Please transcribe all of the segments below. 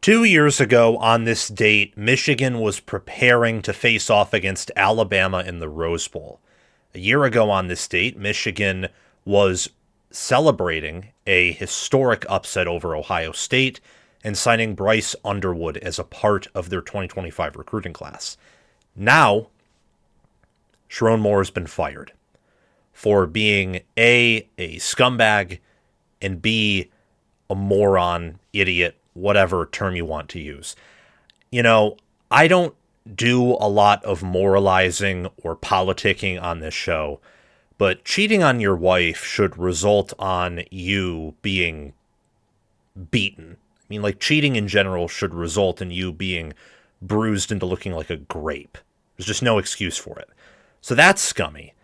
2 years ago on this date, Michigan was preparing to face off against Alabama in the Rose Bowl. A year ago on this date, Michigan was celebrating a historic upset over Ohio State and signing Bryce Underwood as a part of their 2025 recruiting class. Now, Sherrone Moore has been fired for being a scumbag, and B, a moron, idiot, whatever term you want to use. I don't do a lot of moralizing or politicking on this show, but cheating on your wife should result on you being beaten. Cheating in general should result in you being bruised into looking like a grape. There's just no excuse for it. So that's scummy.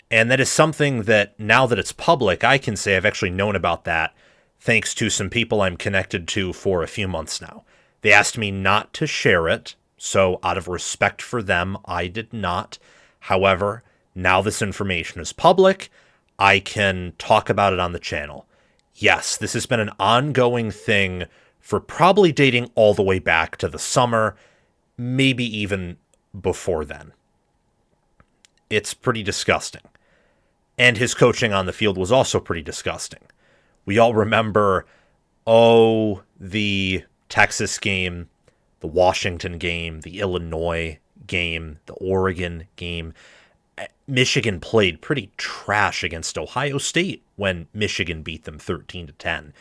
And that is something that, now that it's public, I can say I've actually known about that thanks to some people I'm connected to for a few months now. They asked me not to share it, so out of respect for them, I did not. However, now this information is public, I can talk about it on the channel. Yes, this has been an ongoing thing for probably dating all the way back to the summer, maybe even before then. It's pretty disgusting. And his coaching on the field was also pretty disgusting. We all remember, the Texas game, the Washington game, the Illinois game, the Oregon game. Michigan played pretty trash against Ohio State when Michigan beat them 13-10.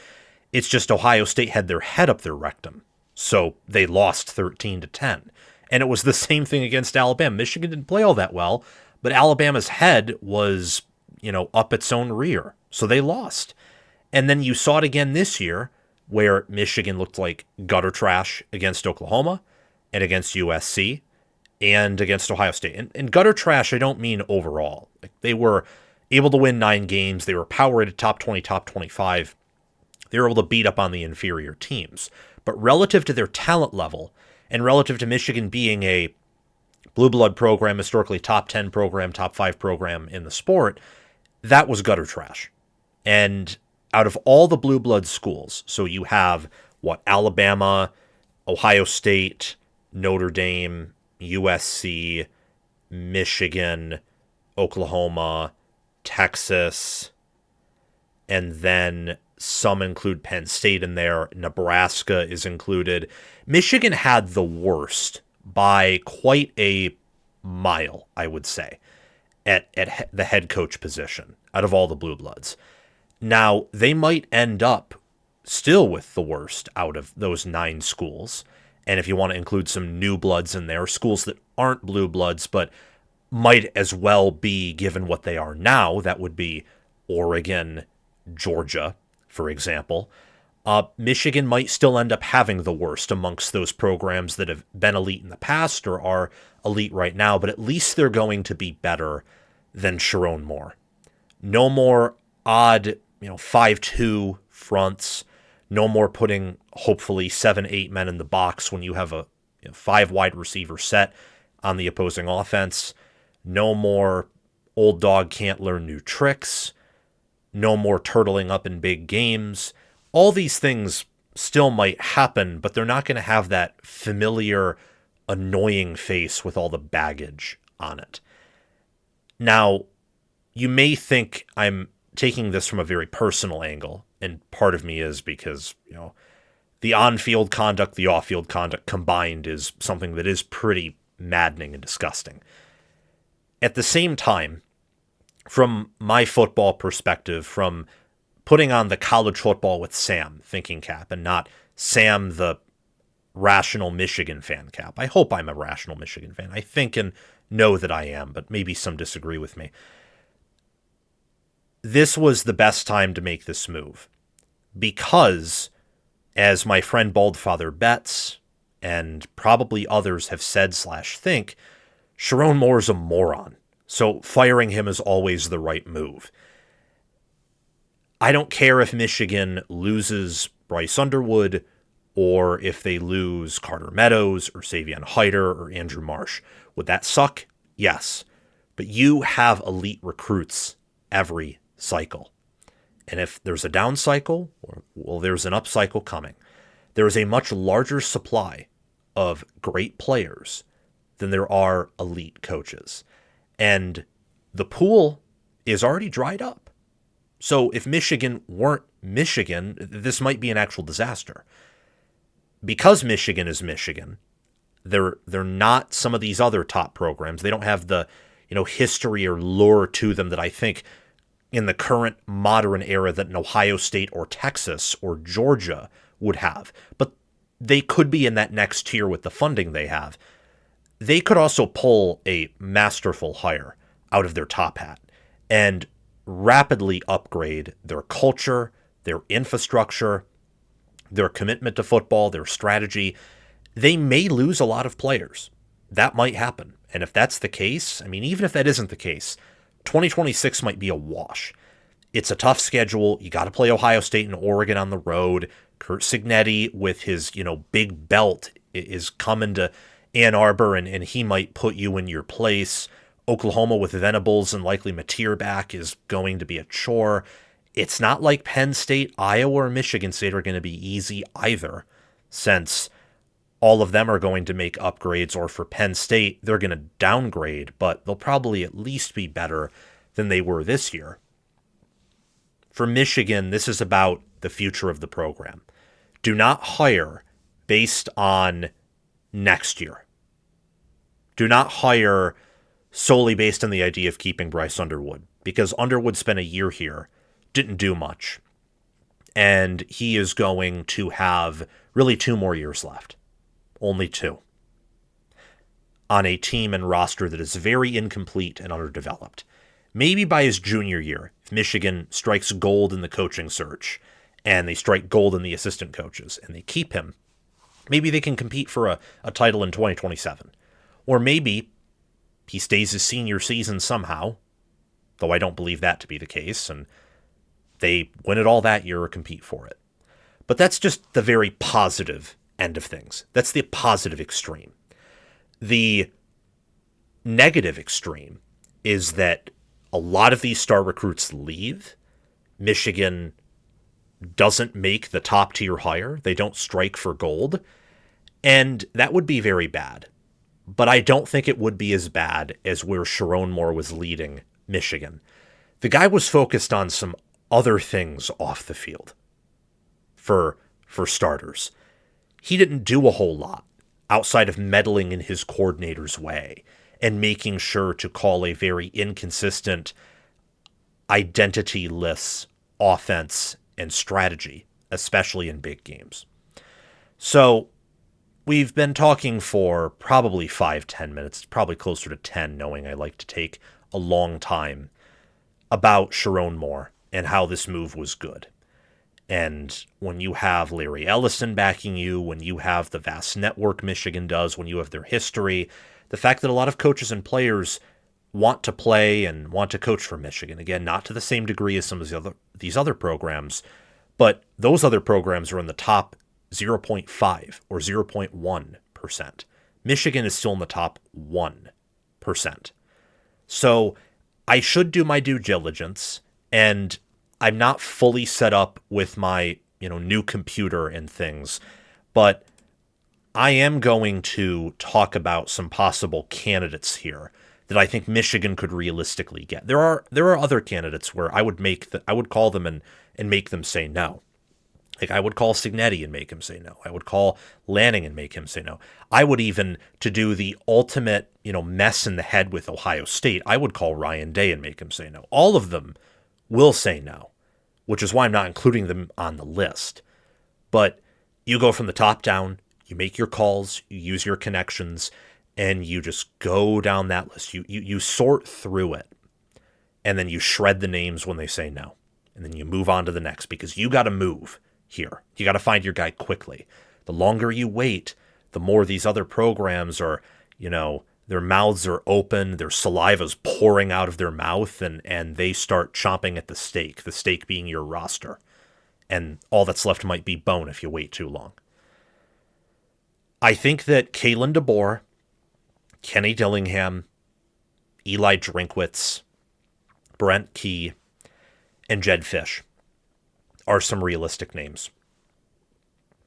It's just Ohio State had their head up their rectum, so they lost 13-10. And it was the same thing against Alabama. Michigan didn't play all that well, but Alabama's head was, up its own rear, so they lost. And then you saw it again this year, where Michigan looked like gutter trash against Oklahoma and against USC and against Ohio State. And gutter trash, I don't mean overall. They were able to win 9 games. They were power rated top 20, top 25. They were able to beat up on the inferior teams. But relative to their talent level and relative to Michigan being a blue blood program, historically top 10 program, top 5 program in the sport, that was gutter trash. And out of all the blue blood schools, so you have, Alabama, Ohio State, Notre Dame, USC, Michigan, Oklahoma, Texas, and then some include Penn State in there. Nebraska is included. Michigan had the worst by quite a mile, I would say, at the head coach position out of all the blue bloods. Now, they might end up still with the worst out of those 9 schools. And if you want to include some new bloods in there, schools that aren't blue bloods, but might as well be given what they are now, that would be Oregon, Georgia, for example. Michigan might still end up having the worst amongst those programs that have been elite in the past or are elite right now, but at least they're going to be better than Sherrone Moore. No more odd, 5-2 fronts. No more putting, hopefully, 7-8 men in the box when you have a 5 wide receiver set on the opposing offense. No more old dog can't learn new tricks. No more turtling up in big games. All these things still might happen, but they're not going to have that familiar, annoying face with all the baggage on it. Now, you may think I'm taking this from a very personal angle, and part of me is because, the on-field conduct, the off-field conduct combined is something that is pretty maddening and disgusting. At the same time, from my football perspective, from putting on the college football with Sam thinking cap and not Sam the rational Michigan fan cap. I hope I'm a rational Michigan fan. I think and know that I am, but maybe some disagree with me. This was the best time to make this move because, as my friend Baldfather bets, and probably others have said/think, Sherrone Moore is a moron. So firing him is always the right move. I don't care if Michigan loses Bryce Underwood or if they lose Carter Meadows or Savion Hyder or Andrew Marsh. Would that suck? Yes. But you have elite recruits every cycle. And if there's a down cycle, there's an up cycle coming. there is a much larger supply of great players than there are elite coaches. And the pool is already dried up. So if Michigan weren't Michigan, this might be an actual disaster. Because Michigan is Michigan, they're not some of these other top programs. They don't have the, history or lure to them that I think in the current modern era that an Ohio State or Texas or Georgia would have. But they could be in that next tier with the funding they have. They could also pull a masterful hire out of their top hat and rapidly upgrade their culture, their infrastructure, their commitment to football, their strategy. They may lose a lot of players. That might happen. And if that's the case, even if that isn't the case, 2026 might be a wash. It's a tough schedule. You got to play Ohio State and Oregon on the road. Curt Cignetti with his, big belt is coming to Ann Arbor, and he might put you in your place. Oklahoma with Venables and likely Mateer back is going to be a chore. It's not like Penn State, Iowa, or Michigan State are going to be easy either, since all of them are going to make upgrades, or for Penn State, they're going to downgrade, but they'll probably at least be better than they were this year. For Michigan, this is about the future of the program. Do not hire based on next year. Do not hire solely based on the idea of keeping Bryce Underwood, because Underwood spent a year here, didn't do much, and he is going to have really 2 more years left. Only 2. On a team and roster that is very incomplete and underdeveloped. Maybe by his junior year, if Michigan strikes gold in the coaching search, and they strike gold in the assistant coaches, and they keep him, maybe they can compete for a title in 2027. Or maybe he stays his senior season somehow, though I don't believe that to be the case, and they win it all that year or compete for it. But that's just the very positive end of things. That's the positive extreme. The negative extreme is that a lot of these star recruits leave. Michigan doesn't make the top tier hire. They don't strike for gold. And that would be very bad. But I don't think it would be as bad as where Sherrone Moore was leading Michigan. The guy was focused on some other things off the field. For starters, he didn't do a whole lot outside of meddling in his coordinator's way and making sure to call a very inconsistent, identity-less offense and strategy, especially in big games. So we've been talking for probably 5-10 minutes, probably closer to 10, knowing I like to take a long time, about Sherrone Moore and how this move was good. And when you have Larry Ellison backing you, when you have the vast network Michigan does, when you have their history, the fact that a lot of coaches and players want to play and want to coach for Michigan, again, not to the same degree as some of these other programs, but those other programs are in the top 0.5 or 0.1%. Michigan is still in the top 1%. So I should do my due diligence, and I'm not fully set up with my, new computer and things, but I am going to talk about some possible candidates here that I think Michigan could realistically get. There are other candidates where I would call them and make them say no. Like I would call Cignetti and make him say no. I would call Lanning and make him say no. I would even, to do the ultimate, mess in the head with Ohio State, I would call Ryan Day and make him say no. All of them will say no, which is why I'm not including them on the list. But you go from the top down, you make your calls, you use your connections, and you just go down that list. You sort through it, and then you shred the names when they say no. And then you move on to the next, because you got to move here. You got to find your guy quickly. The longer you wait, the more these other programs are, their mouths are open, their saliva's pouring out of their mouth, and they start chomping at the steak being your roster. And all that's left might be bone if you wait too long. I think that Kalen DeBoer, Kenny Dillingham, Eli Drinkwitz, Brent Key, and Jed Fish are some realistic names.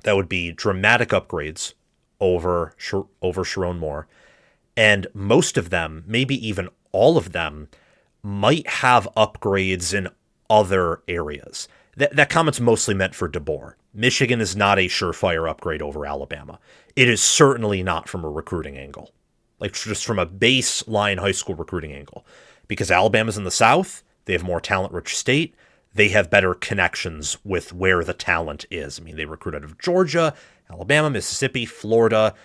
that would be dramatic upgrades over Sherrone Moore, and most of them, maybe even all of them, might have upgrades in other areas. That comment's mostly meant for DeBoer. Michigan is not a surefire upgrade over Alabama. It is certainly not from a recruiting angle, like just from a baseline high school recruiting angle, because Alabama's in the South. They have more talent-rich state. They have better connections with where the talent is. I mean, they recruit out of Georgia, Alabama, Mississippi, Florida,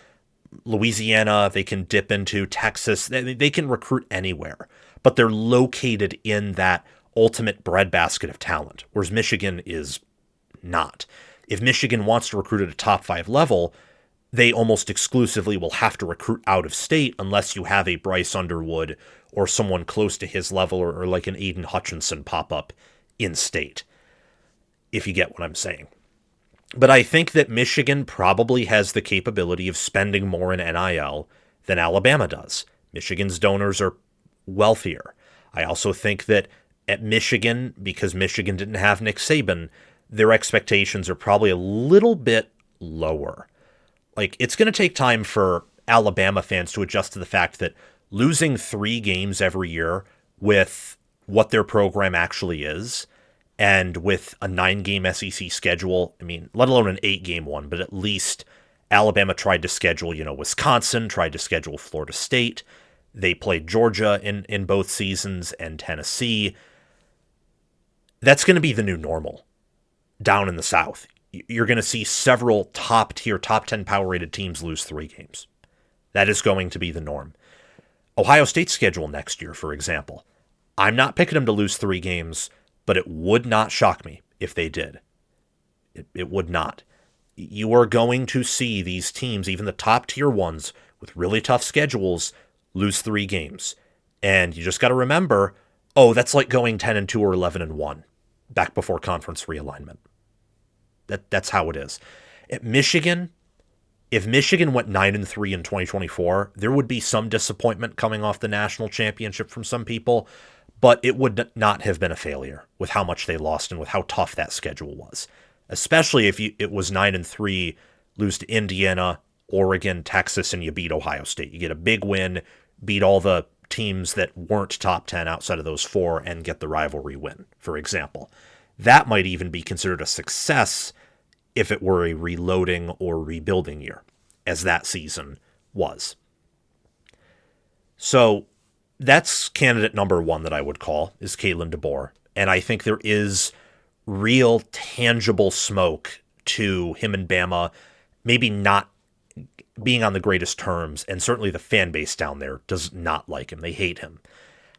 Louisiana. They can dip into Texas. They can recruit anywhere, but they're located in that ultimate breadbasket of talent, whereas Michigan is not. If Michigan wants to recruit at a top 5 level, they almost exclusively will have to recruit out of state unless you have a Bryce Underwood or someone close to his level, or like an Aiden Hutchinson pop up in state, if you get what I'm saying. But I think that Michigan probably has the capability of spending more in NIL than Alabama does. Michigan's donors are wealthier. I also think that at Michigan, because Michigan didn't have Nick Saban, their expectations are probably a little bit lower. Like, it's going to take time for Alabama fans to adjust to the fact that losing 3 games every year with what their program actually is, and with a 9-game SEC schedule, I mean, let alone an 8-game one, but at least Alabama tried to schedule, Wisconsin, tried to schedule Florida State. They played Georgia in both seasons, and Tennessee. That's going to be the new normal down in the South. You're going to see several top-tier, top 10 power-rated teams lose 3 games. That is going to be the norm. Ohio State's schedule next year, for example. I'm not picking them to lose 3 games, but it would not shock me if they did. It would not. You are going to see these teams, even the top-tier ones, with really tough schedules, lose 3 games. And you just got to remember, that's like going 10-2 or 11-1 back before conference realignment. That's how it is. At Michigan, if Michigan went 9-3 in 2024, there would be some disappointment coming off the national championship from some people, but it would not have been a failure with how much they lost and with how tough that schedule was. Especially if it was 9-3, lose to Indiana, Oregon, Texas, and you beat Ohio State. You get a big win, beat all the teams that weren't top 10 outside of those 4, and get the rivalry win, for example. That might even be considered a success if it were a reloading or rebuilding year, as that season was. So that's candidate number 1 that I would call, is Kalen DeBoer. And I think there is real tangible smoke to him and Bama maybe not being on the greatest terms, and certainly the fan base down there does not like him. They hate him.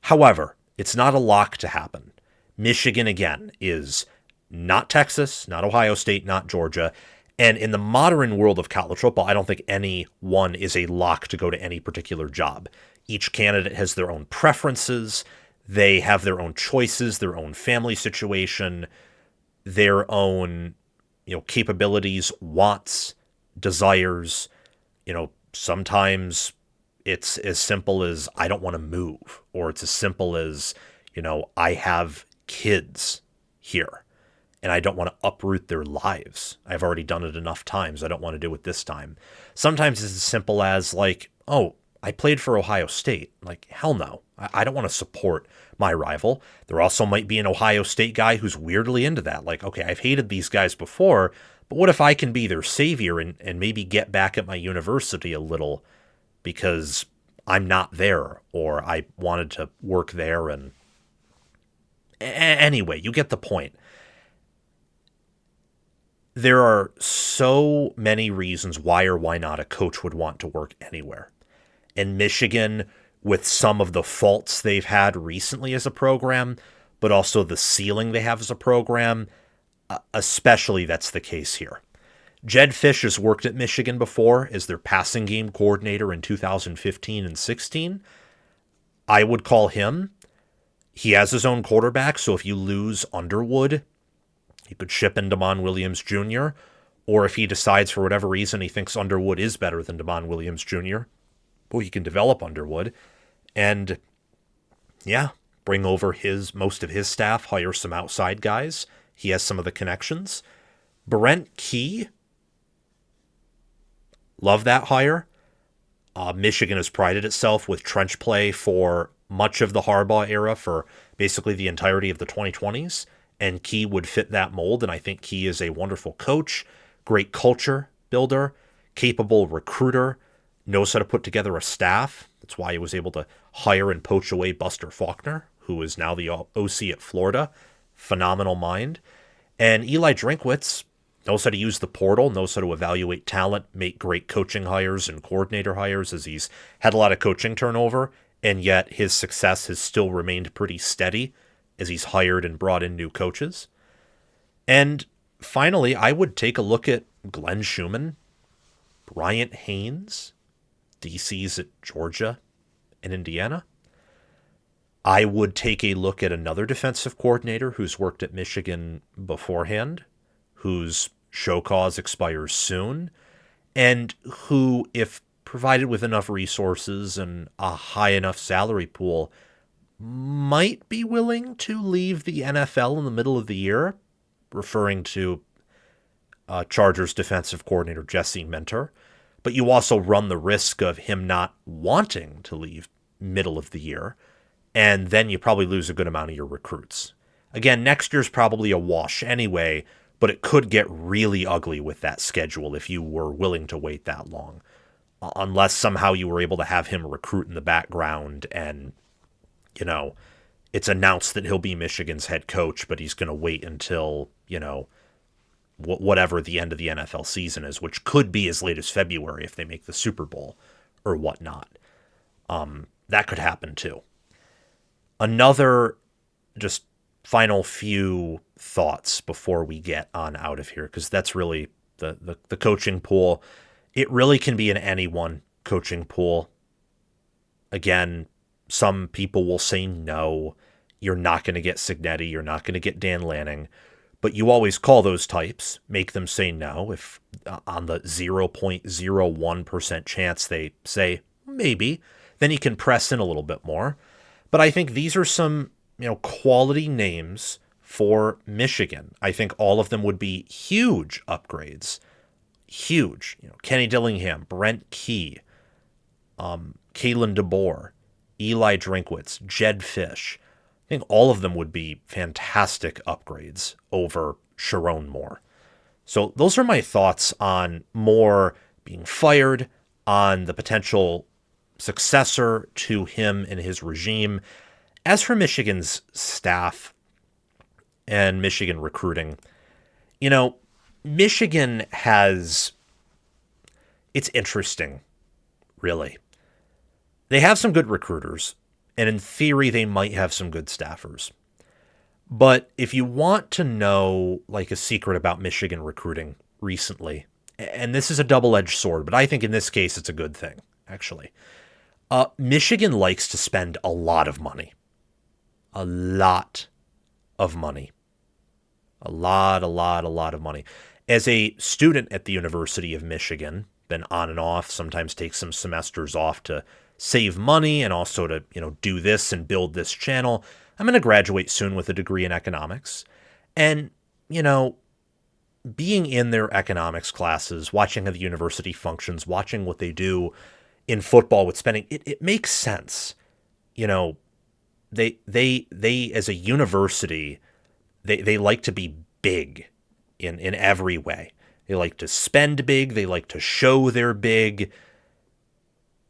However, it's not a lock to happen. Michigan, again, is not Texas, not Ohio State, not Georgia. And in the modern world of college football, I don't think any one is a lock to go to any particular job. Each candidate has their own preferences. They have their own choices, their own family situation, their own, capabilities, wants, desires. Sometimes it's as simple as, I don't want to move, or it's as simple as, I have kids here and I don't want to uproot their lives. I've already done it enough times. I don't want to do it this time. Sometimes it's as simple as like, I played for Ohio State. Like, hell no. I don't want to support my rival. There also might be an Ohio State guy who's weirdly into that. Like, okay, I've hated these guys before, but what if I can be their savior and maybe get back at my university a little because I'm not there, or I wanted to work there. And anyway, you get the point. There are so many reasons why or why not a coach would want to work anywhere. And Michigan, with some of the faults they've had recently as a program, but also the ceiling they have as a program, especially that's the case here. Jed Fish has worked at Michigan before as their passing game coordinator in 2015 and 16. I would call him. He has his own quarterback, so if you lose Underwood, you could ship in Damon Williams Jr., or if he decides for whatever reason he thinks Underwood is better than Damon Williams Jr., well, he can develop Underwood and, bring over most of his staff, hire some outside guys. He has some of the connections. Brent Key, Love that hire. Michigan has prided itself with trench play for much of the Harbaugh era, for basically the entirety of the 2020s, and Key would fit that mold. And I think Key is a wonderful coach, great culture builder, capable recruiter, knows how to put together a staff. That's why he was able to hire and poach away Buster Faulkner, who is now the OC at Florida. Phenomenal mind. And Eli Drinkwitz knows how to use the portal, knows how to evaluate talent, make great coaching hires and coordinator hires, as he's had a lot of coaching turnover, and yet his success has still remained pretty steady as he's hired and brought in new coaches. And finally, I would take a look at Glenn Schumann, Bryant Haynes, DC's at Georgia and Indiana. I would take a look at another defensive coordinator who's worked at Michigan beforehand, whose show cause expires soon, and who, if provided with enough resources and a high enough salary pool, might be willing to leave the NFL in the middle of the year, referring to Chargers defensive coordinator Jesse Minter. But you also run the risk of him not wanting to leave middle of the year, and then you probably lose a good amount of your recruits. Again, next year's probably a wash anyway, but it could get really ugly with that schedule if you were willing to wait that long. Unless somehow you were able to have him recruit in the background and, it's announced that he'll be Michigan's head coach, but he's going to wait until, whatever the end of the NFL season is, which could be as late as February if they make the Super Bowl or whatnot. That could happen too. Another just final few thoughts before we get on out of here, because that's really the coaching pool. It really can be an anyone coaching pool. Again, some people will say no, you're not going to get Signetti, you're not going to get Dan Lanning, but you always call those types, make them say no. If on the 0.01% chance they say maybe, then you can press in a little bit more. But I think these are some, quality names for Michigan. I think all of them would be huge upgrades. Huge. Kenny Dillingham, Brent Key, Kalen DeBoer, Eli Drinkwitz, Jed Fish. I think all of them would be fantastic upgrades over Sherrone Moore. So those are my thoughts on Moore being fired, on the potential successor to him and his regime. As for Michigan's staff and Michigan recruiting, Michigan has, it's interesting, really. They have some good recruiters, and in theory, they might have some good staffers. But if you want to know, like, a secret about Michigan recruiting recently, and this is a double-edged sword, but I think in this case it's a good thing, actually. Michigan likes to spend a lot of money. A lot of money. A lot of money. As a student at the University of Michigan, been on and off, sometimes take some semesters off to save money and also to, do this and build this channel. I'm going to graduate soon with a degree in economics. And, being in their economics classes, watching how the university functions, watching what they do in football with spending, it makes sense. They as a university, they like to be big in every way. They like to spend big. They like to show they're big.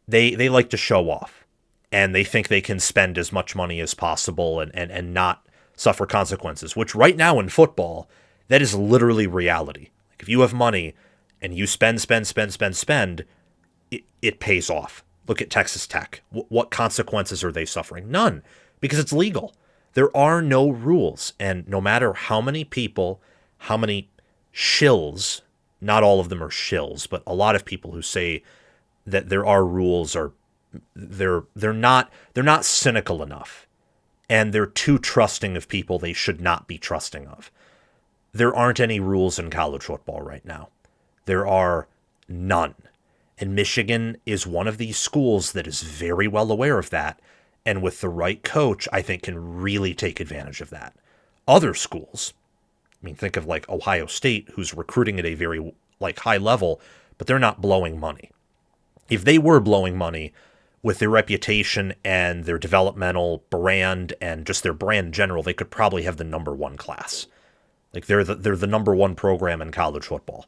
They like to show off, and they think they can spend as much money as possible and not suffer consequences, which right now in football, that is literally reality. Like if you have money and you spend, it pays off. Look at Texas Tech. What consequences are they suffering? None, because it's legal. There are no rules, and no matter how many people, how many shills, not all of them are shills, but a lot of people who say that there are rules are they're not cynical enough, and they're too trusting of people they should not be trusting of. There aren't any rules in college football right now. There are none. And Michigan is one of these schools that is very well aware of that, and with the right coach, I think can really take advantage of that. Other schools, think of like Ohio State, who's recruiting at a very high level, but they're not blowing money. If they were blowing money with their reputation and their developmental brand and just their brand in general, they could probably have the number one class. Like they're the number one program in college football.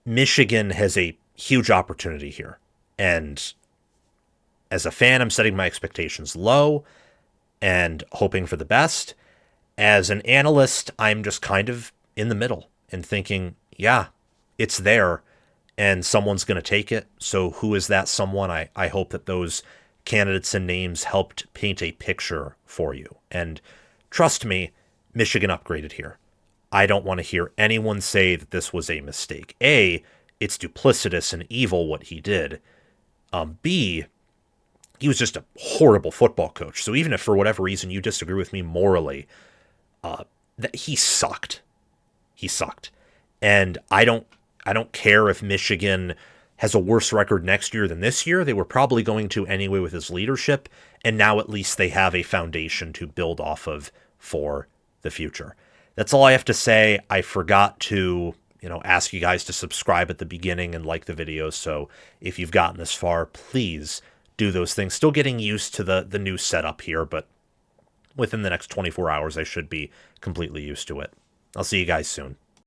Michigan has a huge opportunity here. And as a fan, I'm setting my expectations low and hoping for the best. As an analyst, I'm just kind of in the middle and thinking, yeah, it's there and someone's going to take it. So who is that someone? I hope that those candidates and names helped paint a picture for you. And trust me, Michigan upgraded here. I don't want to hear anyone say that this was a mistake. A, it's duplicitous and evil what he did. B, he was just a horrible football coach. So even if for whatever reason you disagree with me morally, that he sucked. He sucked. And I don't care if Michigan has a worse record next year than this year. They were probably going to anyway with his leadership, and now at least they have a foundation to build off of for the future. That's all I have to say. I forgot to, ask you guys to subscribe at the beginning and like the videos. So if you've gotten this far, please do those things. Still getting used to the new setup here, but within the next 24 hours, I should be completely used to it. I'll see you guys soon.